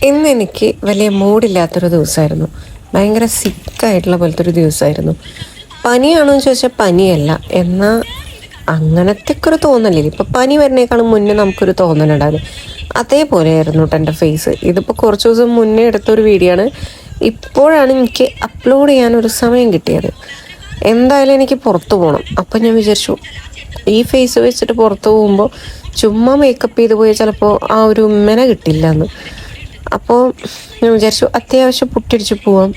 ഇന്ന് എനിക്ക് വലിയ മൂഡില്ലാത്തൊരു ദിവസമായിരുന്നു. ഭയങ്കര സിക്കായിട്ടുള്ള പോലത്തെ ഒരു ദിവസമായിരുന്നു. പനിയാണോ എന്ന് ചോദിച്ചാൽ പനിയല്ല, എന്നാൽ അങ്ങനത്തെ ഒക്കെ ഒരു തോന്നലില്ല. ഇപ്പം പനി വരുന്നേക്കാളും മുന്നേ നമുക്കൊരു തോന്നലുണ്ടാവില്ല, അതേപോലെയായിരുന്നു കേട്ടോ എൻ്റെ ഫേസ്. ഇതിപ്പോൾ കുറച്ച് ദിവസം മുന്നേ എടുത്തൊരു വീഡിയോ ആണ്. ഇപ്പോഴാണ് എനിക്ക് അപ്ലോഡ് ചെയ്യാനൊരു സമയം കിട്ടിയത്. എന്തായാലും എനിക്ക് പുറത്ത് പോകണം. അപ്പം ഞാൻ വിചാരിച്ചു ഈ ഫേസ് വെച്ചിട്ട് പുറത്ത് പോകുമ്പോൾ ചുമ്മാ മേക്കപ്പ് ചെയ്ത് പോയാൽ ചിലപ്പോൾ ആ ഒരു ഉമ്മന കിട്ടില്ല എന്ന്. അപ്പോൾ ഞാൻ വിചാരിച്ചു അത്യാവശ്യം പുട്ടിടിച്ച് പോവാം,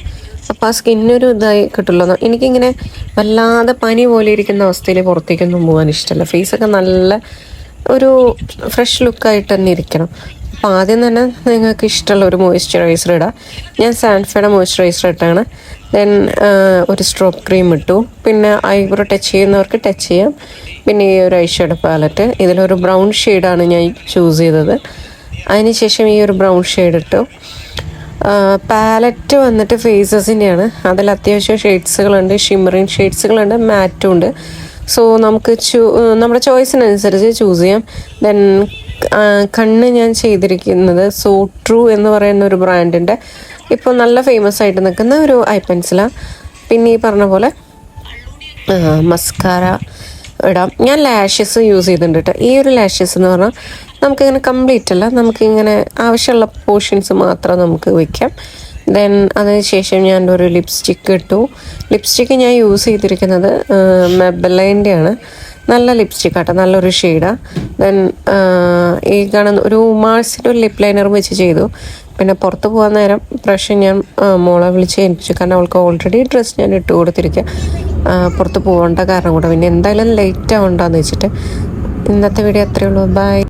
അപ്പോൾ ആ സ്കിന്നൊരു ഇതായി കിട്ടുമല്ലോ. എനിക്കിങ്ങനെ വല്ലാതെ പനി പോലെ ഇരിക്കുന്ന അവസ്ഥയിൽ പുറത്തേക്കൊന്നും പോകാൻ ഇഷ്ടമല്ല. ഫേസൊക്കെ നല്ല ഒരു ഫ്രഷ് ലുക്കായിട്ട് തന്നെ ഇരിക്കണം. അപ്പോൾ ആദ്യം തന്നെ നിങ്ങൾക്ക് ഇഷ്ടമുള്ള ഒരു മോയ്സ്ചറൈസർ ഇടാം. ഞാൻ സാൻഫയുടെ മോയ്സ്ചറൈസർ ഇട്ടാണ്. ദെൻ ഒരു സ്ട്രോപ്പ് ക്രീം ഇട്ടു. പിന്നെ ഐബ്രോ ടച്ച് ചെയ്യുന്നവർക്ക് ടച്ച് ചെയ്യാം. പിന്നെ ഈ ഒരു ഐഷാഡോ പാലറ്റ്, ഇതിലൊരു ബ്രൗൺ ഷെയ്ഡാണ് ഞാൻ ചൂസ് ചെയ്തത്. അതിനുശേഷം ഈ ഒരു ബ്രൗൺ ഷെയ്ഡ് ഇട്ടു. പാലറ്റ് വന്നിട്ട് ഫേസസിൻ്റെയാണ്. അതിൽ അത്യാവശ്യം ഷെയ്ഡ്സുകളുണ്ട്, ഷിമ്മറിങ് ഷെയ്ഡ്സുകളുണ്ട്, മാറ്റും ഉണ്ട്. സോ നമുക്ക് നമ്മുടെ ചോയ്സിനനുസരിച്ച് ചൂസ് ചെയ്യാം. ദെൻ കണ്ണ് ഞാൻ ചെയ്തിരിക്കുന്നത് സോ ട്രൂ എന്ന് പറയുന്ന ഒരു ബ്രാൻഡിൻ്റെ ഇപ്പോൾ നല്ല ഫേമസ് ആയിട്ട് നിൽക്കുന്ന ഒരു ഐ പെൻസിലാണ്. പിന്നെ ഈ പറഞ്ഞ പോലെ മസ്കാര ഇടാം. ഞാൻ ലാഷസ് യൂസ് ചെയ്തിട്ടുണ്ട് കേട്ടോ. ഈ ഒരു ലാഷസ് എന്ന് പറഞ്ഞാൽ നമുക്കിങ്ങനെ കംപ്ലീറ്റ് അല്ല, നമുക്കിങ്ങനെ ആവശ്യമുള്ള പോർഷൻസ് മാത്രം നമുക്ക് വയ്ക്കാം. ദെൻ അതിനുശേഷം ഞാൻ ഒരു ലിപ്സ്റ്റിക്ക് ഇട്ടു. ലിപ്സ്റ്റിക്ക് ഞാൻ യൂസ് ചെയ്തിരിക്കുന്നത് മെബലൈൻ്റെയാണ്. നല്ല ലിപ്സ്റ്റിക്ക് ആട്ടോ, നല്ലൊരു ഷെയ്ഡാണ്. ദെൻ ഈ കാണുന്ന ഒരു മാർസിൻ്റെ ഒരു ലിപ് ലൈനറും വെച്ച് ചെയ്തു. പിന്നെ പുറത്ത് പോകാൻ നേരം പ്രാവശ്യം ഞാൻ മോളെ വിളിച്ച് ഏൽപ്പിച്ചു, കാരണം അവൾക്ക് ഓൾറെഡി ഡ്രസ്സ് ഞാൻ ഇട്ട് കൊടുത്തിരിക്കുക. പുറത്ത് പോകേണ്ട കാരണം കൂടെ, പിന്നെ എന്തായാലും ലേറ്റ് ആവണ്ടെന്ന് വെച്ചിട്ട്. ഇന്നത്തെ വീഡിയോ അത്രയേ ഉള്ളൂ. ബൈ.